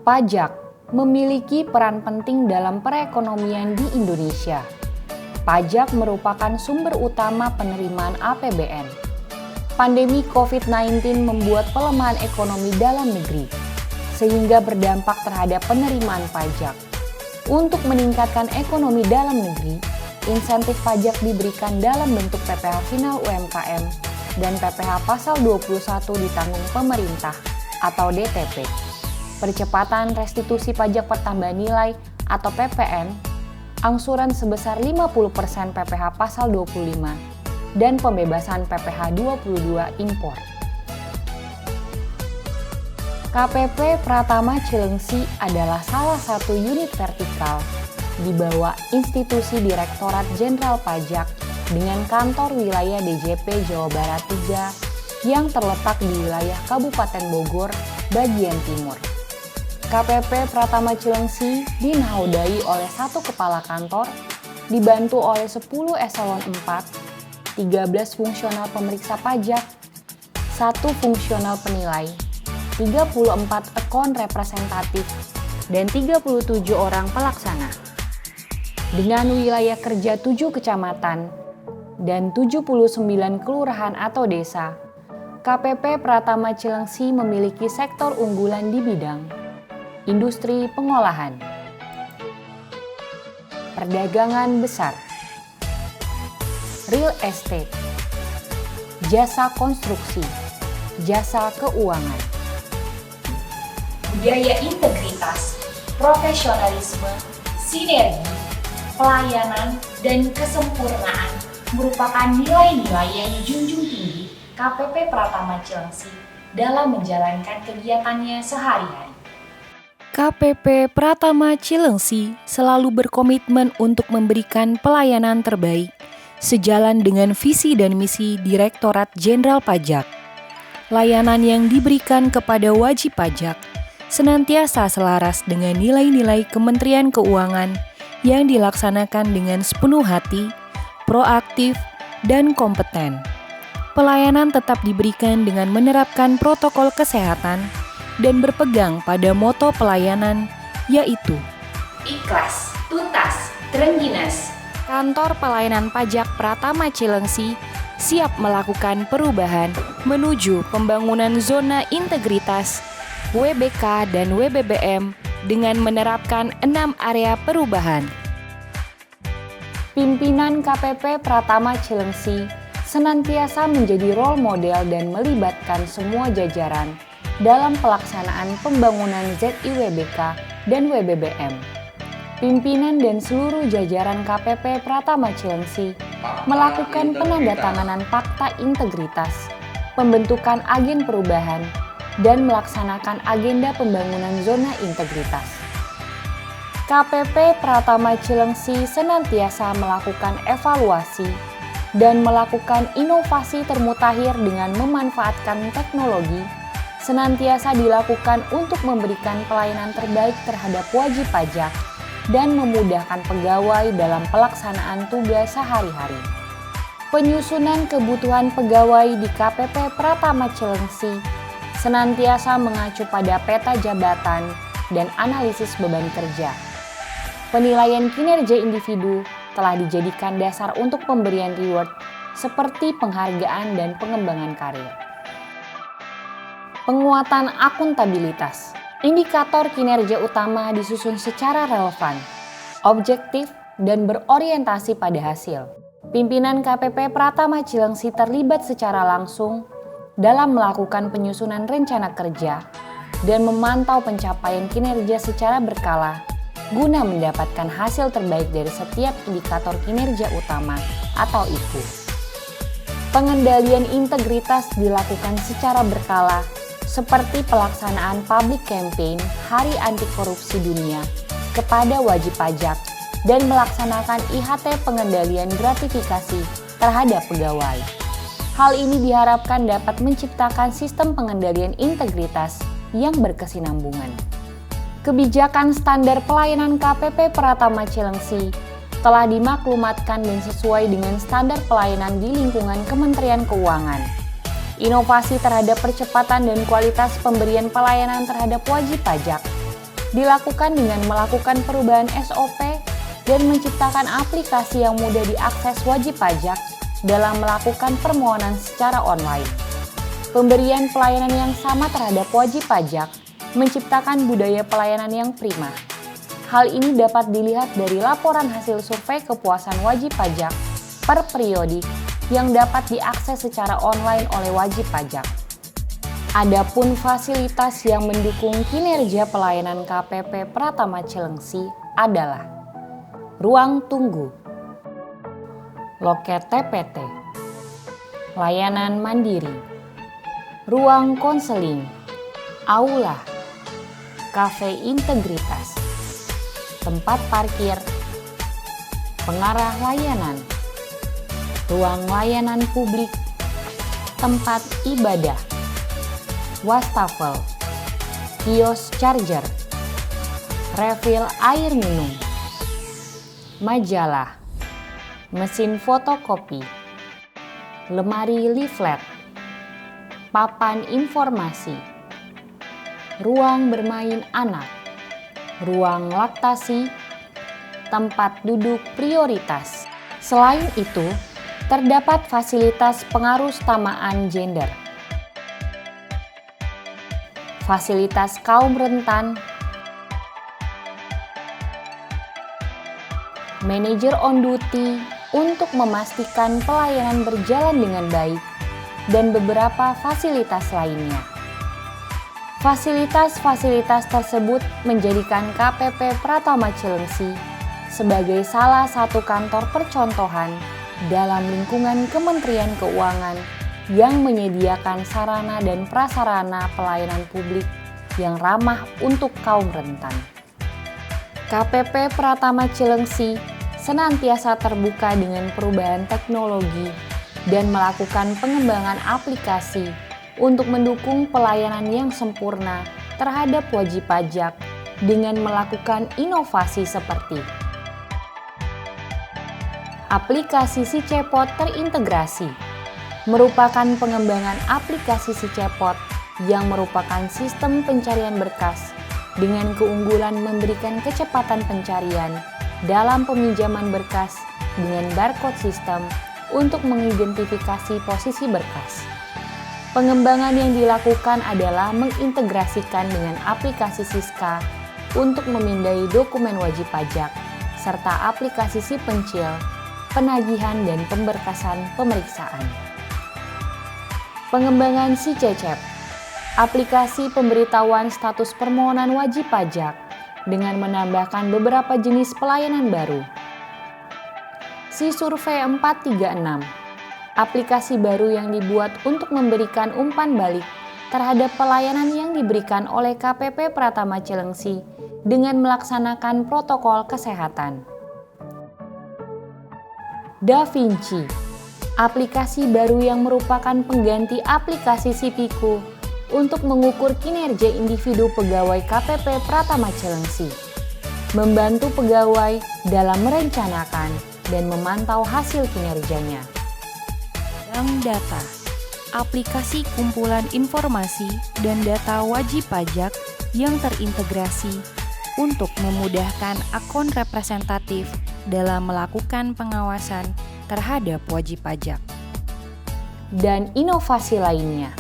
Pajak memiliki peran penting dalam perekonomian di Indonesia. Pajak merupakan sumber utama penerimaan APBN. Pandemi COVID-19 membuat pelemahan ekonomi dalam negeri, sehingga berdampak terhadap penerimaan pajak. Untuk meningkatkan ekonomi dalam negeri, insentif pajak diberikan dalam bentuk PPh final UMKM dan PPh pasal 21 ditanggung pemerintah atau DTP. Percepatan restitusi pajak pertambahan nilai atau PPN, angsuran sebesar 50% PPh pasal 25, dan pembebasan PPh 22 impor. KPP Pratama Cilengsi adalah salah satu unit vertikal di bawah institusi Direktorat Jenderal Pajak dengan kantor wilayah DJP Jawa Barat 3 yang terletak di wilayah Kabupaten Bogor, bagian timur. KPP Pratama Cilengsi dinahodai oleh 1 kepala kantor, dibantu oleh 10 eselon 4, 13 fungsional pemeriksa pajak, 1 fungsional penilai, 34 akun representatif, dan 37 orang pelaksana. Dengan wilayah kerja 7 kecamatan dan 79 kelurahan atau desa, KPP Pratama Cilengsi memiliki sektor unggulan di bidang industri pengolahan, perdagangan besar, real estate, jasa konstruksi, jasa keuangan, budaya integritas, profesionalisme, sinergi, pelayanan, dan kesempurnaan merupakan nilai-nilai yang dijunjung tinggi KPP Pratama Cilengsi dalam menjalankan kegiatannya sehari-hari. KPP Pratama Cilengsi selalu berkomitmen untuk memberikan pelayanan terbaik sejalan dengan visi dan misi Direktorat Jenderal Pajak. Layanan yang diberikan kepada wajib pajak senantiasa selaras dengan nilai-nilai Kementerian Keuangan yang dilaksanakan dengan sepenuh hati, proaktif, dan kompeten. Pelayanan tetap diberikan dengan menerapkan protokol kesehatan dan berpegang pada moto pelayanan, yaitu ikhlas, tuntas, terengginas. Kantor Pelayanan Pajak Pratama Cilengsi siap melakukan perubahan menuju pembangunan zona integritas WBK dan WBBM dengan menerapkan 6 area perubahan. Pimpinan KPP Pratama Cilengsi senantiasa menjadi role model dan melibatkan semua jajaran dalam pelaksanaan pembangunan ZIWBK dan WBBM. Pimpinan dan seluruh jajaran KPP Pratama Cilengsi melakukan penandatanganan fakta integritas, pembentukan agen perubahan, dan melaksanakan agenda pembangunan zona integritas. KPP Pratama Cilengsi senantiasa melakukan evaluasi dan melakukan inovasi termutakhir dengan memanfaatkan teknologi, senantiasa dilakukan untuk memberikan pelayanan terbaik terhadap wajib pajak dan memudahkan pegawai dalam pelaksanaan tugas sehari-hari. Penyusunan kebutuhan pegawai di KPP Pratama Cilengsi senantiasa mengacu pada peta jabatan dan analisis beban kerja. Penilaian kinerja individu telah dijadikan dasar untuk pemberian reward seperti penghargaan dan pengembangan karir. Penguatan akuntabilitas. Indikator kinerja utama disusun secara relevan, objektif, dan berorientasi pada hasil. Pimpinan KPP Pratama Cilengsi terlibat secara langsung dalam melakukan penyusunan rencana kerja dan memantau pencapaian kinerja secara berkala guna mendapatkan hasil terbaik dari setiap indikator kinerja utama atau IKU. Pengendalian integritas dilakukan secara berkala seperti pelaksanaan public campaign Hari Anti Korupsi Dunia kepada wajib pajak dan melaksanakan IHT pengendalian gratifikasi terhadap pegawai. Hal ini diharapkan dapat menciptakan sistem pengendalian integritas yang berkesinambungan. Kebijakan standar pelayanan KPP Pratama Cilengsi telah dimaklumatkan dan sesuai dengan standar pelayanan di lingkungan Kementerian Keuangan. Inovasi terhadap percepatan dan kualitas pemberian pelayanan terhadap wajib pajak dilakukan dengan melakukan perubahan SOP dan menciptakan aplikasi yang mudah diakses wajib pajak dalam melakukan permohonan secara online. Pemberian pelayanan yang sama terhadap wajib pajak menciptakan budaya pelayanan yang prima. Hal ini dapat dilihat dari laporan hasil survei kepuasan wajib pajak per periodik yang dapat diakses secara online oleh wajib pajak. Adapun fasilitas yang mendukung kinerja pelayanan KPP Pratama Cilengsi adalah ruang tunggu, loket TPT, layanan mandiri, ruang konseling, aula, kafe integritas, tempat parkir, pengarah layanan, ruang layanan publik, tempat ibadah, wastafel, kios charger, refill air minum, majalah, mesin fotokopi, lemari leaflet, papan informasi, ruang bermain anak, ruang laktasi, tempat duduk prioritas. Selain itu, terdapat fasilitas pengarustamaan gender, fasilitas kaum rentan, manajer on duty untuk memastikan pelayanan berjalan dengan baik, dan beberapa fasilitas lainnya. Fasilitas-fasilitas tersebut menjadikan KPP Pratama Cilengsi sebagai salah satu kantor percontohan dalam lingkungan Kementerian Keuangan yang menyediakan sarana dan prasarana pelayanan publik yang ramah untuk kaum rentan. KPP Pratama Cilengsi senantiasa terbuka dengan perubahan teknologi dan melakukan pengembangan aplikasi untuk mendukung pelayanan yang sempurna terhadap wajib pajak dengan melakukan inovasi seperti aplikasi Si Cepot terintegrasi, merupakan pengembangan aplikasi Si Cepot yang merupakan sistem pencarian berkas dengan keunggulan memberikan kecepatan pencarian dalam peminjaman berkas dengan barcode sistem untuk mengidentifikasi posisi berkas. Pengembangan yang dilakukan adalah mengintegrasikan dengan aplikasi Siska untuk memindai dokumen wajib pajak, serta aplikasi Si Pencil, penagihan dan pemberkasan pemeriksaan. Pengembangan Si Cecep, aplikasi pemberitahuan status permohonan wajib pajak dengan menambahkan beberapa jenis pelayanan baru. Si Survei 436, aplikasi baru yang dibuat untuk memberikan umpan balik terhadap pelayanan yang diberikan oleh KPP Pratama Cilengsi dengan melaksanakan protokol kesehatan. Da Vinci, aplikasi baru yang merupakan pengganti aplikasi Sipiku untuk mengukur kinerja individu pegawai KPP Pratama Cilengsi, membantu pegawai dalam merencanakan dan memantau hasil kinerjanya. Bank Data, aplikasi kumpulan informasi dan data wajib pajak yang terintegrasi untuk memudahkan akun representatif dalam melakukan pengawasan terhadap wajib pajak. Dan inovasi lainnya.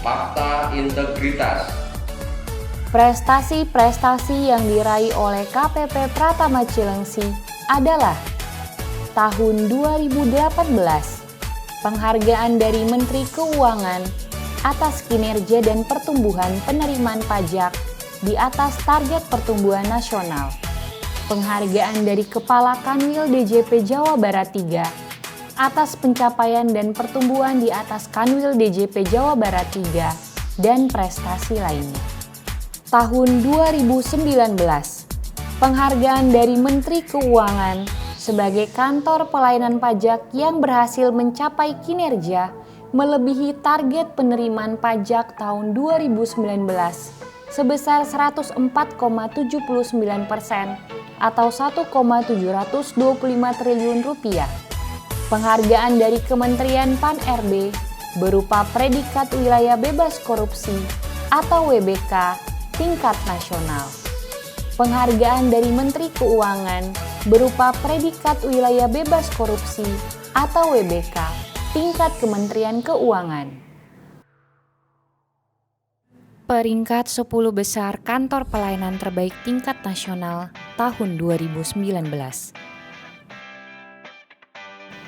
Fakta integritas. Prestasi-prestasi yang diraih oleh KPP Pratama Cilengsi adalah tahun 2018, penghargaan dari Menteri Keuangan atas kinerja dan pertumbuhan penerimaan pajak di atas target pertumbuhan nasional. Penghargaan dari Kepala Kanwil DJP Jawa Barat 3 atas pencapaian dan pertumbuhan di atas Kanwil DJP Jawa Barat 3 dan prestasi lainnya. Tahun 2019, penghargaan dari Menteri Keuangan sebagai kantor pelayanan pajak yang berhasil mencapai kinerja melebihi target penerimaan pajak tahun 2019 sebesar 104,79% atau 1,725 triliun rupiah. Penghargaan dari Kementerian Pan-RB berupa predikat wilayah bebas korupsi atau WBK tingkat nasional. Penghargaan dari Menteri Keuangan berupa predikat wilayah bebas korupsi atau WBK tingkat Kementerian Keuangan. Peringkat 10 besar kantor pelayanan terbaik tingkat nasional tahun 2019.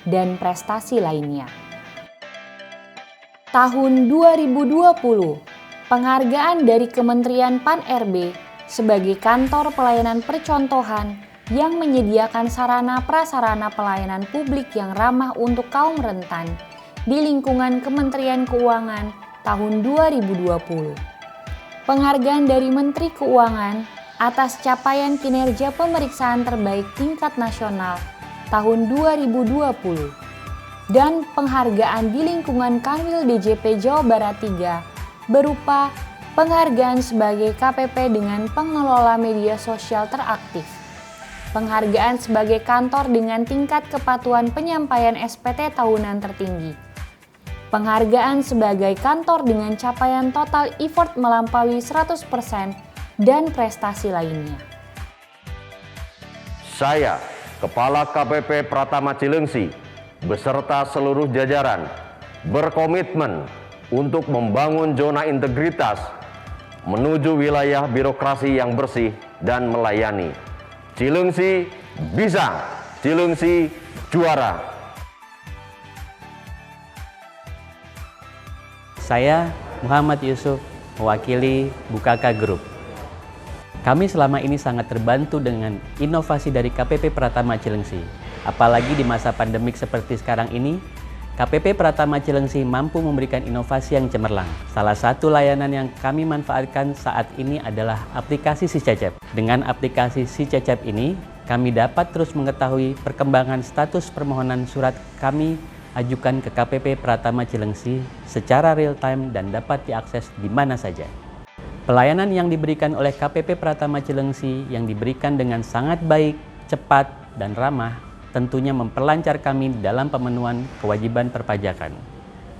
Dan prestasi lainnya. Tahun 2020, penghargaan dari Kementerian Pan-RB sebagai kantor pelayanan percontohan yang menyediakan sarana prasarana pelayanan publik yang ramah untuk kaum rentan di lingkungan Kementerian Keuangan tahun 2020. Penghargaan dari Menteri Keuangan atas capaian kinerja pemeriksaan terbaik tingkat nasional tahun 2020 dan penghargaan di lingkungan Kanwil DJP Jawa Barat 3 berupa penghargaan sebagai KPP dengan pengelola media sosial teraktif, penghargaan sebagai kantor dengan tingkat kepatuhan penyampaian SPT tahunan tertinggi, penghargaan sebagai kantor dengan capaian total effort melampaui 100% dan prestasi lainnya. Saya, Kepala KPP Pratama Cilengsi, beserta seluruh jajaran, berkomitmen untuk membangun zona integritas menuju wilayah birokrasi yang bersih dan melayani. Cilengsi bisa, Cilengsi juara. Saya Muhammad Yusuf, mewakili Bukaka Group. Kami selama ini sangat terbantu dengan inovasi dari KPP Pratama Cilengsi. Apalagi di masa pandemik seperti sekarang ini, KPP Pratama Cilengsi mampu memberikan inovasi yang cemerlang. Salah satu layanan yang kami manfaatkan saat ini adalah aplikasi Si Cecep. Dengan aplikasi Si Cecep ini, kami dapat terus mengetahui perkembangan status permohonan surat kami ajukan ke KPP Pratama Cilengsi secara real time dan dapat diakses di mana saja. Pelayanan yang diberikan oleh KPP Pratama Cilengsi yang diberikan dengan sangat baik, cepat, dan ramah tentunya memperlancar kami dalam pemenuhan kewajiban perpajakan.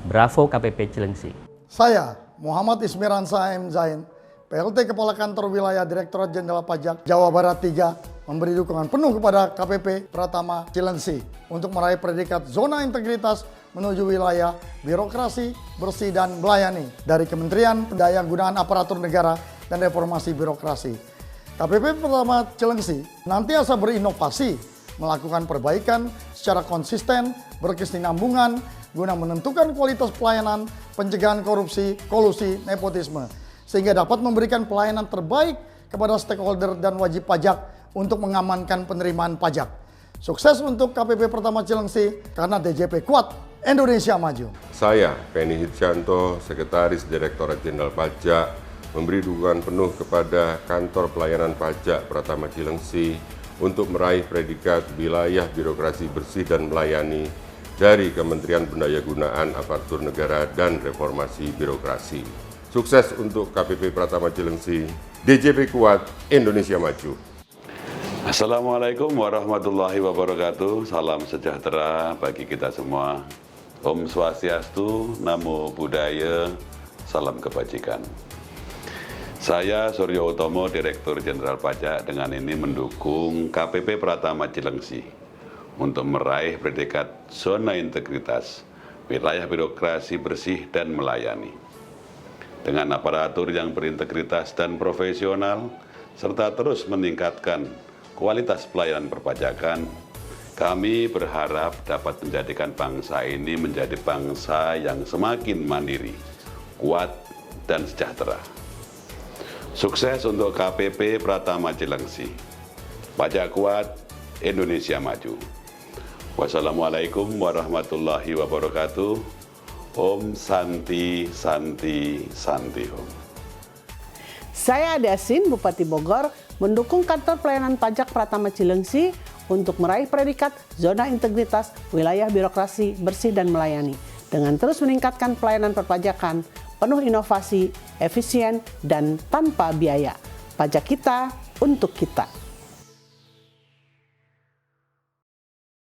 Bravo KPP Cilengsi. Saya, Muhammad Ismiransa M. Zain, PLT Kepala Kantor Wilayah Direktorat Jenderal Pajak Jawa Barat 3, memberi dukungan penuh kepada KPP Pratama Cilengsi untuk meraih predikat zona integritas menuju wilayah birokrasi, bersih, dan melayani dari Kementerian Pendayagunaan Aparatur Negara dan Reformasi Birokrasi. KPP Pratama Cilengsi nantiasa berinovasi, melakukan perbaikan secara konsisten, berkesinambungan, guna menentukan kualitas pelayanan, pencegahan korupsi, kolusi, nepotisme, sehingga dapat memberikan pelayanan terbaik kepada stakeholder dan wajib pajak untuk mengamankan penerimaan pajak. Sukses untuk KPP Pratama Cilengsi, karena DJP kuat, Indonesia maju. Saya, Penny Hitjanto, Sekretaris Direktorat Jenderal Pajak, memberi dukungan penuh kepada Kantor Pelayanan Pajak Pratama Cilengsi untuk meraih predikat wilayah birokrasi bersih dan melayani dari Kementerian Pendayagunaan Aparatur Negara dan Reformasi Birokrasi. Sukses untuk KPP Pratama Cilengsi, DJP kuat, Indonesia maju. Assalamualaikum warahmatullahi wabarakatuh. Salam sejahtera bagi kita semua. Om Swastiastu, Namo Buddhaya, salam kebajikan. Saya Suryo Utomo, Direktur Jenderal Pajak, dengan ini mendukung KPP Pratama Cilengsi untuk meraih predikat zona integritas, wilayah birokrasi bersih dan melayani. Dengan aparatur yang berintegritas dan profesional, serta terus meningkatkan kualitas pelayanan perpajakan, kami berharap dapat menjadikan bangsa ini menjadi bangsa yang semakin mandiri, kuat, dan sejahtera. Sukses untuk KPP Pratama Cilengsi. Pajak kuat, Indonesia maju. Wassalamualaikum warahmatullahi wabarakatuh. Om Santi Santi Santi Om. Saya Ade Asin, Bupati Bogor, mendukung Kantor Pelayanan Pajak Pratama Cilengsi untuk meraih predikat zona integritas wilayah birokrasi bersih dan melayani dengan terus meningkatkan pelayanan perpajakan, penuh inovasi, efisien, dan tanpa biaya. Pajak kita untuk kita.